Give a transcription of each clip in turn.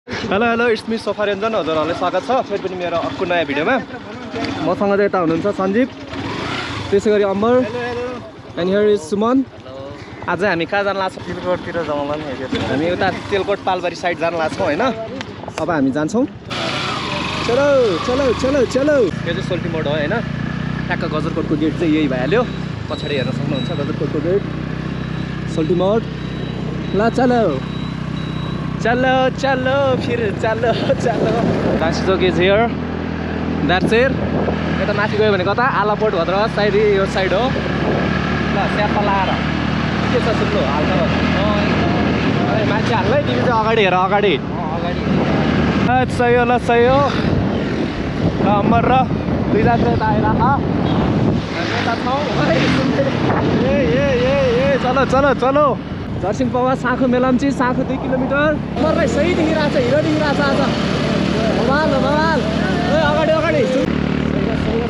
Hello hello it's me Sofa Ranjan हजुरहरूलाई स्वागत छ फेरि पनि मेरो अर्को नयाँ भिडियोमा मसँग चाहिँ यता हुनुहुन्छ सञ्जीव त्यसै गरी अम्बर एन्ड हियर इज सुमन आज हामी कहाँ जान लाग्छौँ तेलकोटतिर जाउँला नि हामी उता तेलकोट पालबारी साइड जान लाग्छौँ होइन अब हामी जान्छौँ चलो चलो चलो चलो यो चाहिँ सोल्टी मोड हो होइन ट्याक्क गजरकोटको गेट चाहिँ यही भइहाल्यो पछाडि हेर्न सक्नुहुन्छ गजरकोटको गेट सोल्टी मोड ल चलो चलो चलो फिर चलो चलो राशि चौक इज हियर द्याट्स इट यता माथि गयो भने कता आलापोर्ट भद्र सायद यो साइड हो ल स्यापा लाएर के छ सुन्नु हाल्छ मान्छे हाल्लै तिमी चाहिँ अगाडि हेर अगाडि सही हो ल सही हो ल अम्बर र दुईजना चाहिँ यता आइराख यता छौँ ए चलो चलो चलो जर्सिङ पवा साँखो मेलम्ची साँखो 2 किलोमिटर अमरलाई सही देखिरहेको छ हिरो देखिरहेको छ आज भवाल भवाल ए अगाडि अगाडि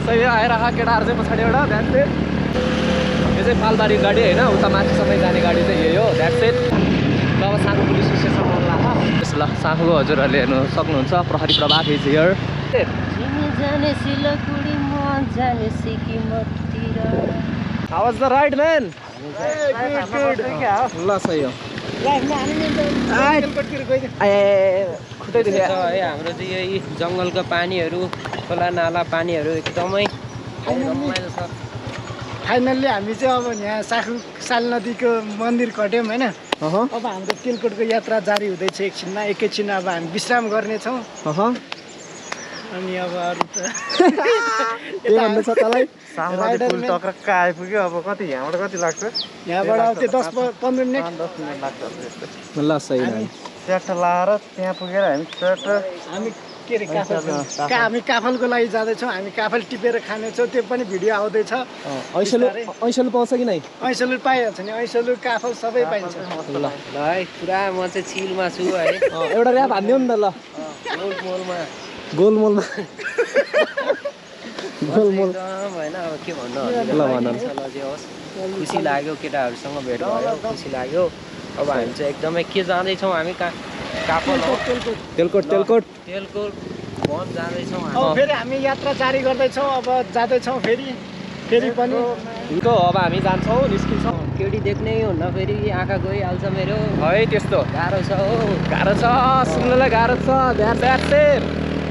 सही आइराख केटाहरू चाहिँ पछाडि एउटा ध्यान दे यो चाहिँ पालबारी गाडी होइन उता माथिसम्म जाने गाडी चाहिँ यही हो द्याट्स इट ल अब साँखो पुलिस स्टेसन आउला त्यसो ल साँखोको हजुरहरूले हेर्नु सक्नुहुन्छ प्रहरी प्रभाग is here How was the ride, man? Good. ल सही हो हाम्रो चाहिँ यही जङ्गलको पानीहरू खोला नाला पानीहरू एकदमै रमाइलो छ फाइनल्ली हामी चाहिँ अब यहाँ साल नदीको मन्दिर कट्यौँ होइन अब हाम्रो तेलकोटको यात्रा जारी हुँदैछ एकैछिन अब हामी विश्राम गर्नेछौँ अनि अब अरू त के भन्नु छ तँलाई फुल टक्रक्क आइपुग्यो अब कति यहाँबाट कति लाग्छ यहाँबाट अब त्यो 10-15 मिनट लाग्छ ल सही स्याट लाएर त्यहाँ पुगेर हामी के अरे हामी काफलको लागि जाँदैछौँ हामी काफल टिपेर खानेछौँ त्यो पनि भिडियो आउँदैछ ऐसलु पाउँछ कि नै ऐसलु पाइहाल्छ नि ऐसलु काफल सबै पाइन्छ ल है पुरा म चाहिँ चिलमा छु है एउटा ऱ्याप हान्दियो नि त ल गोलमोलमा गोलमोल होइन अब के भन्नु ल भन खुसी लाग्यो केटाहरूसँग भेट भयो खुसी लाग्यो अब हामी चाहिँ एकदमै के जाँदैछौँ हामी काफल तेलकोट वन जाँदैछौँ अब फेरि हामी यात्रा जारी गर्दैछौँ अब जाँदैछौँ फेरि पनि अब हामी जान्छौँ निस्किन्छौँ केटी देख्नै हुन्न फेरि आँखा गइहाल्छ मेरो है त्यस्तो गाह्रो छ हो गाह्रो छ सुन्नलाई गाह्रो छ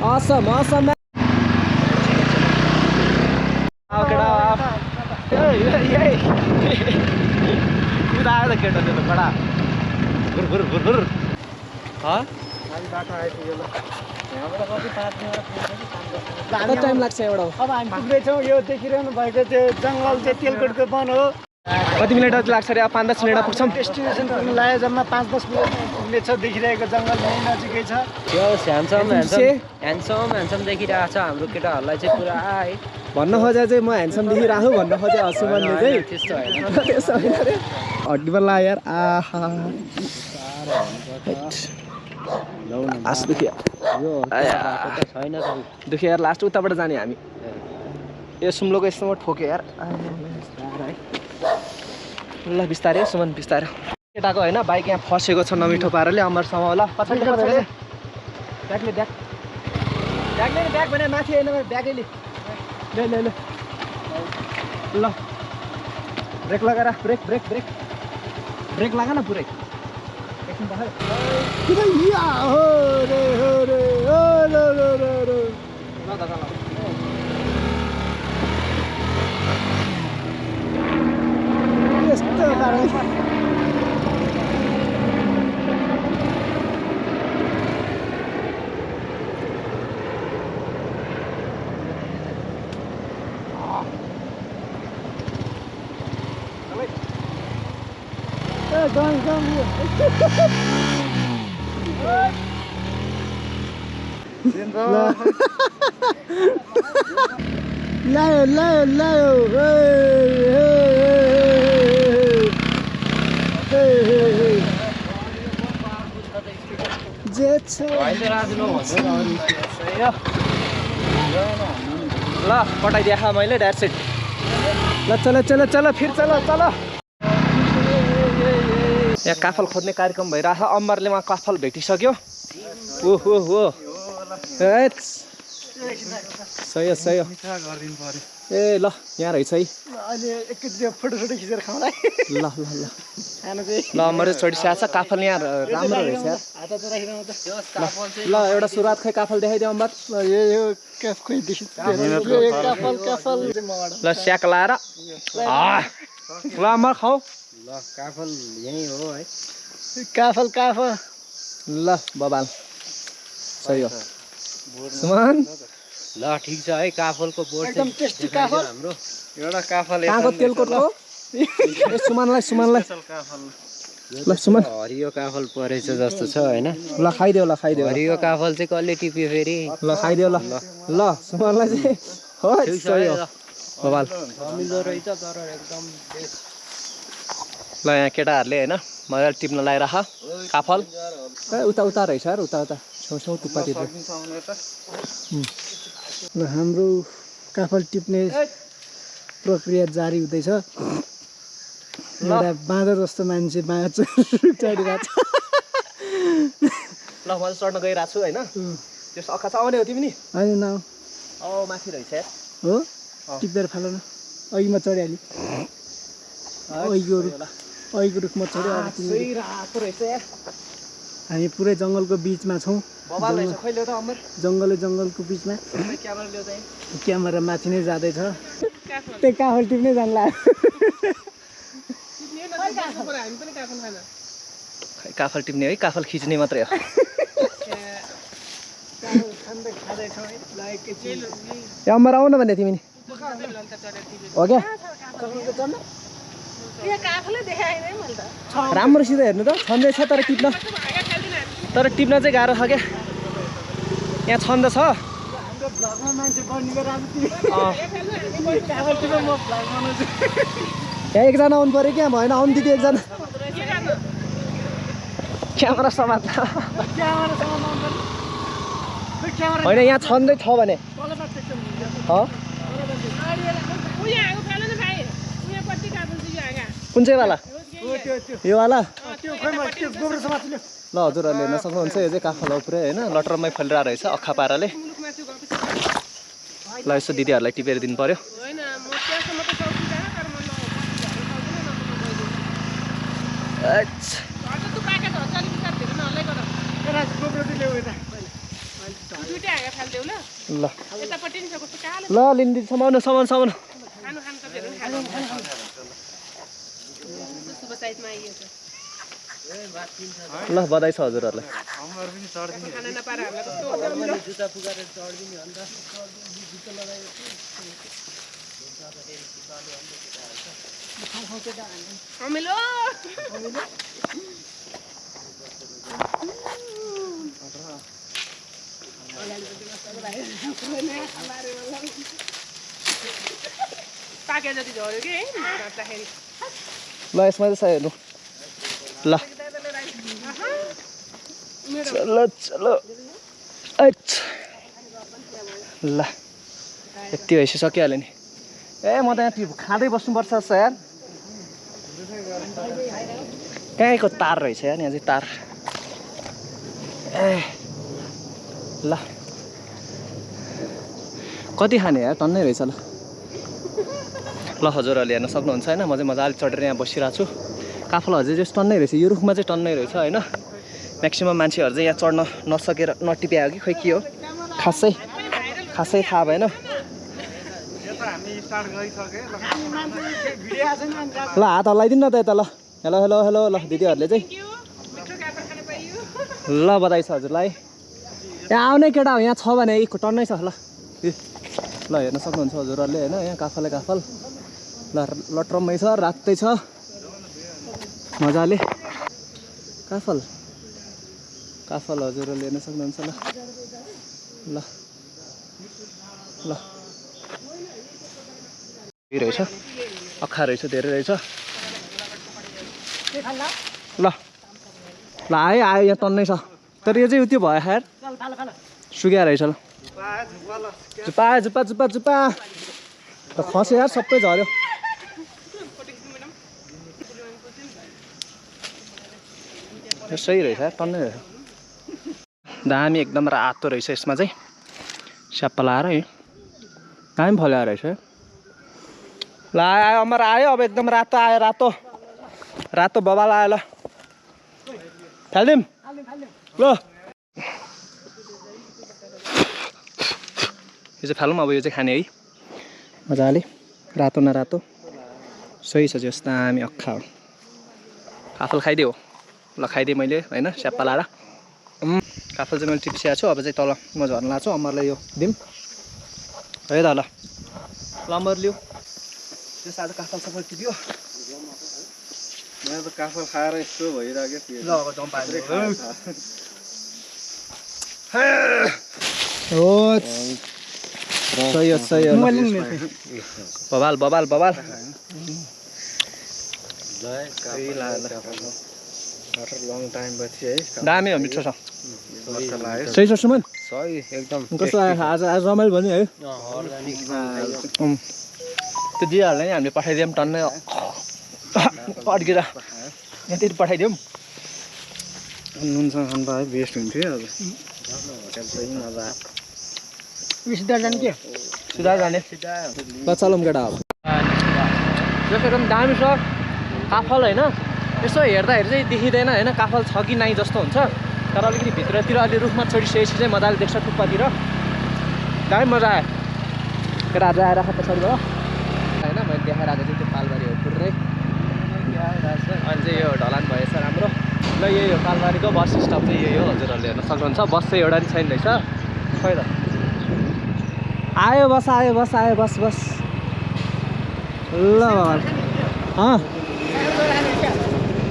असम असम कुदा आयो त केटा त्यो त कडा घुर कति टाइम लाग्छ एउटा अब हामी पुग्दैछौँ यो देखिरहनु भएको त्यो जङ्गल चाहिँ तेलकोटको वन हो कति मिनट लाग्छ अरे 5-10 मिनटमा पुग्छौँ डेस्टिनेसन पुग्नु लाग्यो जम्मा 5-10 मिनट पुग्ने छ देखिरहेको जङ्गल यहीँ नजिकै छ त्यो ह्यान्डसम देखिरहेको छ हाम्रो केटाहरूलाई चाहिँ पुरा है भन्न खोजे चाहिँ म ह्यान्डसम देखिरहेको भन्न खोजे असुमनले चाहिँ त्यस्तो होइन त्यस्तो होइन अरे हड्डीमा ला यार आहा दुख्यो यार लास्ट उताबाट जाने हामी यो सुम्लोको यस्तोमा ठोक्यो यार ल बिस्तारै सुमन बिस्तारै केटाको होइन बाइक यहाँ फसेको छ नमिठो पाराले अमरसम्म होला पछाडि ब्याग भने माथि होइन ब्यागै ल ब्रेक लगाएर ब्रेक लगा न पुरै एकछिन यस्तो पाराले ल पठाइदिए मैले द्याट्स इट ल चलो चलो चलो फिर चलो चलो यहाँ काफल खोज्ने कार्यक्रम भइरहेछ अम्बरले उहाँ काफल भेटिसक्यो ओहो सही हो सही हो ए ल यहाँ रहेछ है अहिले एकैचोटि फोटो खिचेर खाउँला ल ल ल ल अमर चढिसकेको छ काफल यहाँ राम्रो रहेछ यार हात त राखिरहनु त ल एउटा सुरुवात खै काफल देखाइदियो अम्बर यो क्याफ खोइ देखि काफल ल स्याक लाएर ल अम्बर खाऊ ल काफल यही हो है काफल ल बबाल सही हो सुमन ल ठिक छ है काफलको बोर्ड एकदम टेस्टी काफल हाम्रो एउटा काफल कहाँको तेलकोटको सुमनलाई ल सुमन हरियो काफल परेछ जस्तो छ होइन ल खाइदेऊ ल खाइदेऊ हरियो काफल चाहिँ कसले टिप्यो फेरि ल खाइदेऊ ल ल सुमनलाई चाहिँ हो सही हो बबाल मिल्दो रहेछ तर एकदम ल यहाँ केटाहरूले होइन मजाले टिप्न लगाइराख काफल ए उता रहेछ यार उता छेउछेउ टुप्पातिर ल हाम्रो काफल टिप्ने प्रक्रिया जारी हुँदैछ एउटा बाँदर जस्तो मान्छे चढिरहेको छ ल म चढ्न गइरहेको छु होइन त्यस अखा चाहिँ आउने हो तिमी नि होइन न माथि रहेछ यार हो टिपेर फाल न अघि म चढिहालेँ अघिको रुखमा चढ्यो रातो रहेछ यार हामी पुरै जङ्गलको बिचमा छौँ बबाल रहेछ खैले त अमर जङ्गलको बिचमा क्यामेरा ल्याउ चाहिँ क्यामेरा माथि नै जाँदैछ त्यही काफल टिप्नै जान्ला काफल टिप्ने है काफल खिच्ने मात्रै हो ए अमर आउ न भने तिमी नि हो क्या राम्रोसित हेर्नु त छन्दैछ तर टिप्न चाहिँ गाह्रो छ क्या यहाँ छन्द छ यहाँ एकजना आउनु पऱ्यो क्या भएन आउनु दिदी एकजना क्यामेरा समात होइन यहाँ छन्दै छ भने कुन चाहिँ वाला यो वाला ल हजुरहरूले हेर्न सक्नुहुन्छ यो चाहिँ काफल हो पुरै होइन लटरमै फैलिरहेको रहेछ अक्खा पाराले ल यसो दिदीहरूलाई टिपेर दिनु पर्यो ल लिनु समाउनु ल बधाई छ हजुरहरूलाई ल यसमा चाहिँ हेर्नु ल चलो ल यति भएपछि सकिहाल्यो नि ए म त यहाँ खाँदै बस्नुपर्छ जस्तो यार कहाँको तार रहेछ यार यहाँ चाहिँ तार ए ल कति खाने यार टन्नै रहेछ ल हजुरहरूले हेर्न सक्नुहुन्छ होइन म चाहिँ मजाले चढेर यहाँ बसिरहेको छु काफल अझै चाहिँ टन्नै रहेछ यो रुखमा चाहिँ टन्नै रहेछ होइन म्याक्सिमम् मान्छेहरू चाहिँ यहाँ चढ्न नसकेर नटिप्यायो कि खै के हो खासै थाहा भएन ल हात हल्लाइदिनु न त यता ल हेलो हेलो हेलो ल दिदीहरूले चाहिँ ल बधाई छ हजुरलाई यहाँ आउने केटा हो यहाँ छ भने एक टन्नै छ ल ल हेर्न सक्नुहुन्छ हजुरहरूले होइन यहाँ काफल ल लटरम्मै छ रातै छ मजाले काफल हजुरहरूले हेर्न सक्नुहुन्छ ल रहेछ अक्खा रहेछ धेरै रहेछ ल आयो यहाँ टन्नै छ तर यो चाहिँ त्यो भयो यार सुक्या रहेछ ल जुप्पा त खस्यो यार सबै झऱ्यो सही रहेछ यार टन्नै रहेछ दामी एकदम रातो रहेछ यसमा चाहिँ स्याप्पा लाएर है दामी फल्यो रहेछ ल आयो अमर आयो अब एकदम रातो आयो रातो रातो बबाल आयो ल फालिदिउँ ल यो चाहिँ फालौँ अब यो चाहिँ खाने है मजाले रातो न रातो सही छ जस्तो दामी अक्खा हो काफल खाइदियो ल खाइदिएँ मैले होइन स्याप्पा लाएर काफल चाहिँ मैले टिप्सिएको छु अब चाहिँ तल म झर्न लाग्छु अमरलाई यो दिउँ है त ल अमर लिऊ त्यो साथै काफल सबै टिप्यो मैले त काफल खाएर यस्तो भइरहेको थियो ल अब जम्प हो सही हो सही हो बबाल बबाल बबाल लङ टाइम पछि है दामी हो मिठो छ मजा लाग्यो सही छ सुमन सही एकदम कस्तो लाग्यो आज आज रमाइलो भयो नि है अर्ग्यानिक त्यो दिदीहरूलाई नि हामीले पठाइदियौँ टन्नै अड्केर यहाँतिर पठाइदिउँ नुनसँग खानु पाए बेस्ट हुन्थ्यो अब होटेल चाहिँ मजा सिधा जाने के सिधा जाने ल चलौँ केटा अब जस्तो एकदम दामी छ काफल होइन यसो हेर्दाखेरि चाहिँ देखिँदैन होइन काफल छ कि नाइ जस्तो हुन्छ तर अलिकति भित्रतिर अलि रुखमा चढिसकेपछि चाहिँ मजाले देख्छ टुप्पातिर दामी मजा आयो केटाहरू आएर पछाडिबाट होइन मैले देखाएर आएको चाहिँ त्यो पालबारी हो पुरै अनि चाहिँ यो ढलान भएछ राम्रो ल यही हो पालबारीको बस स्टप चाहिँ यही हो हजुरहरूले हेर्न सक्नुहुन्छ बस चाहिँ एउटा पनि छैन रहेछ खै त आयो बस आयो बस आयो बस बस ल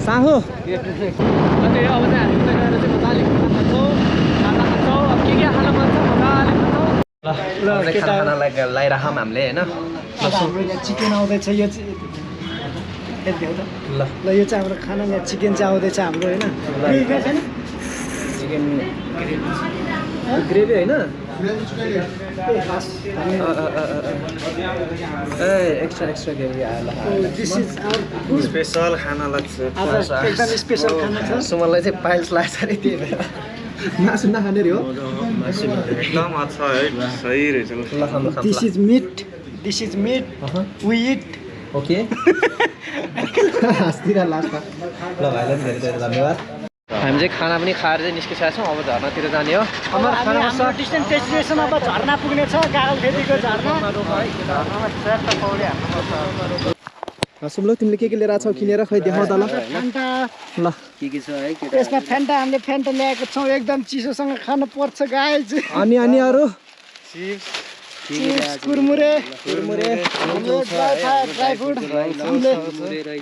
साहु त्यही हो अब चाहिँ हामी उता गएर चाहिँ मजाले खान्छौँ खाना खान्छौँ अब के खान मन छ मजाले खान्छौँ ल खानालाई लगाइराखौँ हामीले होइन हाम्रो यहाँ चिकन आउँदैछ यो चाहिँ ल ल यो चाहिँ हाम्रो खाना यहाँ चिकन चाहिँ आउँदैछ हाम्रो होइन चिकन ग्रेभी होइन एक्स्ट्रा एक्स्ट्रा ग्रेभी स्पेसल खाना लाग्छ एकदम स्पेसल खाना छ सुमनलाई चाहिँ पाइल्स लाग्छ अरे त्यही भएर मासु नखाने रे हो एकदम अच्छा है सही रहेछ this is meat we eat okay हाँस्दिएर लास्टमा ल भाइलाई धेरै धेरै धन्यवाद हामी चाहिँ खाना पनि खाएर चाहिँ निस्किसकेका छौँ अब झर्नातिर जाने हो अमर खाना हाम्रो डिस्टेन्स डेस्टिनेसन अब झर्ना पुग्ने छ गागल फेदीको झर्ना सुम्लो तिमीले के लिएर छौ किनेर खै देखाउ त ल फेन्टा ल के छ है केटा यसमा फेन्टा हामीले फेन्टा ल्याएको छौँ एकदम चिसोसँग खानु पर्छ गाइज अनि अनि अरू चिप्स कुरमुरे ड्राई फ्रुट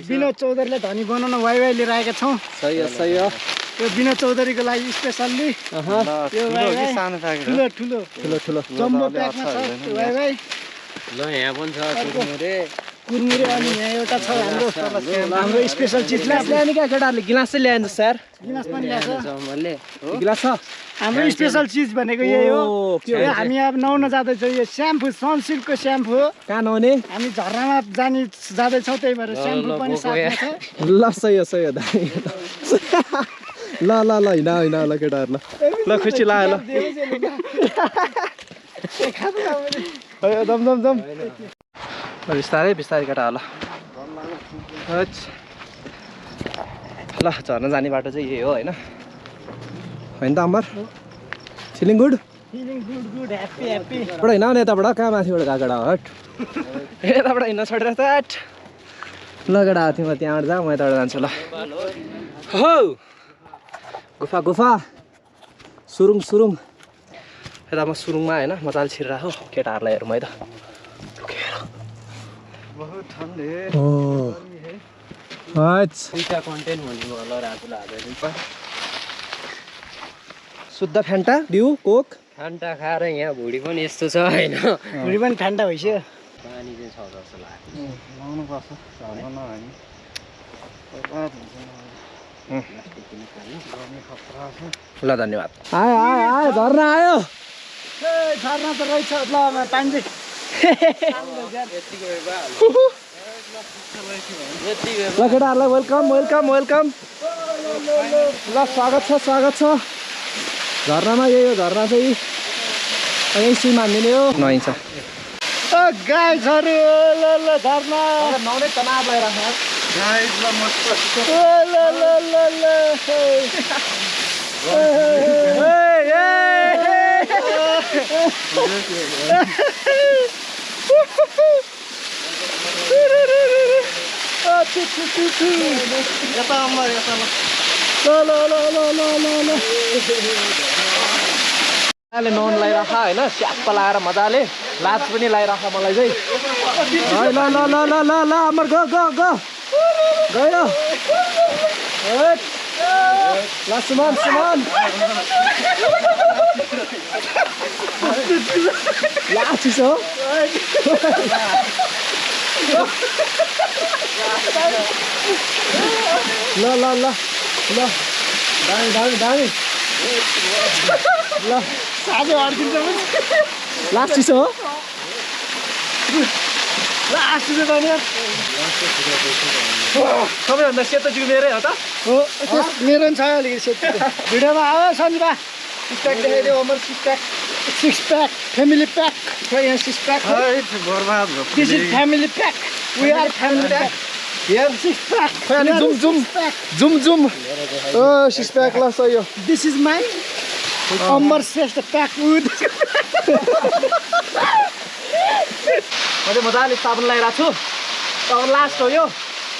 विनोद चौधरीले धनी बनाउन वाइ लिएर आएका छौँ सही हो सही हो यो विनोद चौधरीको लागि स्पेसल्ली ठुलो ठुलो ठुलो ठुलो जम्बो प्याकमा छ वाइ ल यहाँ पनि छ कुरमुरे अनि यहाँ एउटा छ हाम्रो स्पेसल चिज ल्याउने क्या केटाहरूले गिलास चाहिँ ल्याएन सर गिलास पनि ल्याएको जमलले गिलास छ हाम्रो स्पेसल चिज भनेको यही हो हामी अब नुहाउन जाँदैछौँ यो स्याम्पू सनसिल्कको स्याम्पू हो कहाँ नुहाउने हामी झर्नामा जाँदैछौँ त्यही भएर स्याम्पू पनि साथमा छ ल सही हो दामी ल ल ल हिँड ल केटाहरू ल खुसी लाग्यो ल दम दम दम बिस्तारै बिस्तारै केटा ल ल झर्न जाने बाटो चाहिँ यही हो होइन होइन त Amar feeling good good happy happy एउटा हिँड यताबाट कहाँ माथिबाट गएको केटा हट यताबाट हिँड्न छोडेर त हट ल केटा तिम्रो त्यहाँबाट जा म यताबाट जान्छु ल हो गुफा गुफा सुरुङ सुरुङ यता म सुरुङमा होइन मजाले छिरिरहेको केटाहरूलाई हेरौँ है त बहुत ठन्डे दुईटा कन्टेन्ट भनेको होला राजुलाई हालेर शुद्ध फ्यान्टा डिउ कोक खान्टा खाएर यहाँ भुँडी पनि यस्तो छ होइन भुँडी पनि फ्यान्टा भइसक्यो पानी चाहिँ छ जस्तो लाग्यो लाउनुपर्छ झर्न नहानी ल धन्यवाद आयो आयो आयो झर्ना आयो झर्ना त रहेछ ल पानी चाहिँ ल केटाहरूलाई वेलकम वेलकम वेलकम ल स्वागत छ झर्नामा यही हो झर्ना चाहिँ यही सिम हान्दिने हो नुहाइन्छ गाइजहरू ल ल झर्ना नुहाउने तनाव लगाइराख्नु मजाले नुहाउनु लगाइराख होइन स्याप्प लगाएर मजाले लाज पनि लगाइराख मलाई चाहिँ ल ल ल ल ल ल अमर गो गो गो गयो ल सुमन सुमन ला चिसो ल ल ल ल दामी दामी दामी ल साझे अड्किन्छ लास्ट चिसो हो लास्ट चाहिँ भने सबैभन्दा सेतो जिउ मेरै हो त हो मेरो पनि छ अलिकति सेतो भिडियोमा आयो सन्जीवा सिक्स प्याक देखाइदियो Amar six pack family pack यहाँ सिक्स प्याक बर्बाद this is family pack we are family pack here six pack अनि जुम जुम जुम जुम ओ सिक्स प्याक ल सही हो this is my Amar Shrestha pack with मैले मजाले साबुन लगाइरहेको छु अब लास्ट हो यो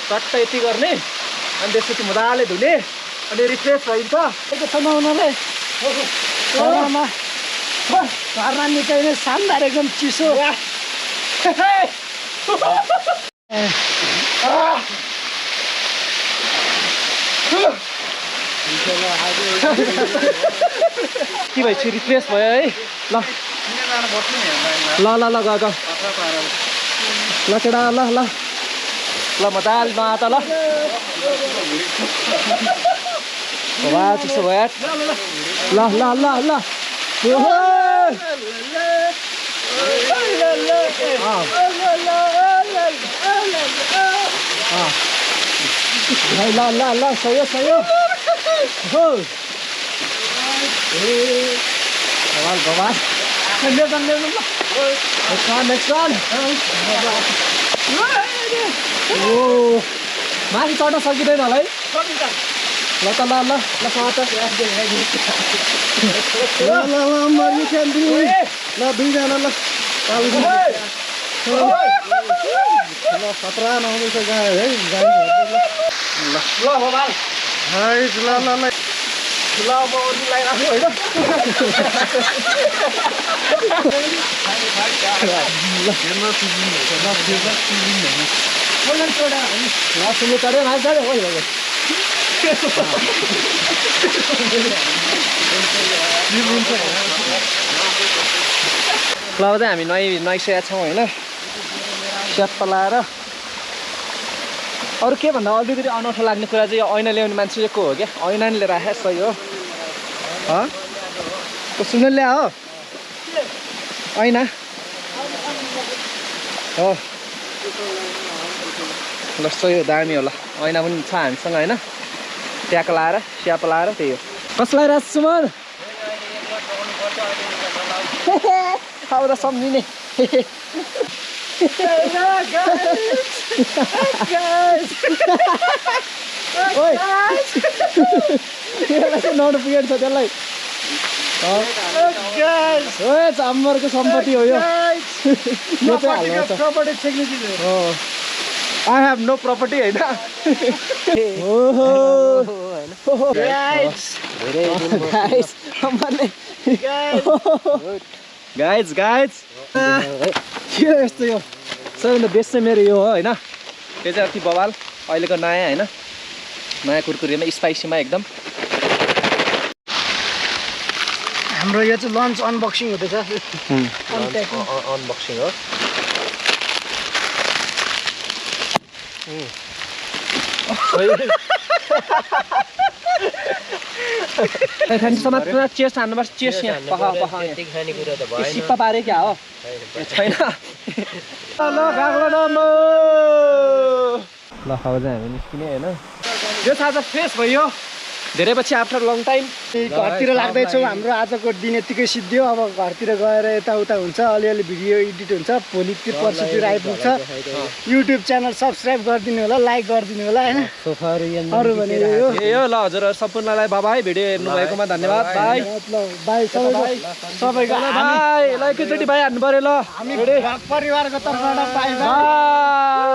चट्ट यति गर्ने अनि त्यसपछि मजाले धुने अनि रिफ्रेस भइन्छ यस्तो समाउनलाई झर्नामा झर्ना निकै नै शानदार एकदम चिसो के भएछ रिफ्रेस भयो है ल ल ल ल ग ल केटा ल ल ल मजाले नआत ल वा चिसो भयो ल ल ल ल ल ल ल सही हो सही हो भगवान भगवान नेक्स्ट वान ओ माथि चढ्न सकिँदैन होला है ल त ल ल ल समाचार ल दुईजना ल खतरा नआउँदैछ गाई है ल भगवान ल ल ल ल म अरू लगाइराख्छु होइन सुन्नु चढ्यो माथि चढ्यो ल अब चाहिँ हामी नुहाइसकेका छौँ होइन स्याप्प लाएर अरू के भन्दा अलिकति अनौठो लाग्ने कुरा चाहिँ यो ऐना ल्याउने मान्छे को हो क्या ऐना नि लिएर आएछ सही हो सुन्नु ल्या हो ऐना हो ल सही हो दामी होला ऐना पनि छ हामीसँग होइन ट्याक लाएर स्याप लाएर त्यही हो कसलाई राज सुमन अब त सम्झिने नौलो पुगेको छ त्यसलाई चाम्बरको सम्पत्ति हो यो आई हेभ नो प्रपर्टी होइन गाइज गाइज के यस्तो यो सबैभन्दा बेस्ट चाहिँ मेरो यो हो होइन त्यो चाहिँ अति बवाल अहिलेको नयाँ होइन नयाँ कुरकुरीमा स्पाइसीमा एकदम हाम्रो यो चाहिँ लन्च अनबक्सिङ हुँदैछ अनबक्सिङ हो समाज चेस्ट हान्नुपर्छ चेस्ट यहाँ खानेकुरा त भएन सिप्पा पारे क्या हो छैन ल अब चाहिँ हामी निस्किने होइन यो साझा फ्रेस भयो धेरै पछि आफ्टर लङ टाइम घरतिर लाग्दैछौँ हाम्रो आजको दिन यतिकै सिद्धियो अब घरतिर गएर यताउता हुन्छ अलिअलि भिडियो एडिट हुन्छ भोलितिर पर्सितिर आइपुग्छ युट्युब च्यानल सब्सक्राइब गरिदिनु होला लाइक गरिदिनु होला होइन अरू भने यो यो ल हजुरहरू सम्पूर्णलाई बाबाई भिडियो हेर्नु भएकोमा धन्यवाद बाई बाई सबैको बाई ल एकैचोटि बाई हान्नु पर्यो ल हामी परिवारको तर्फबाट बाई बाई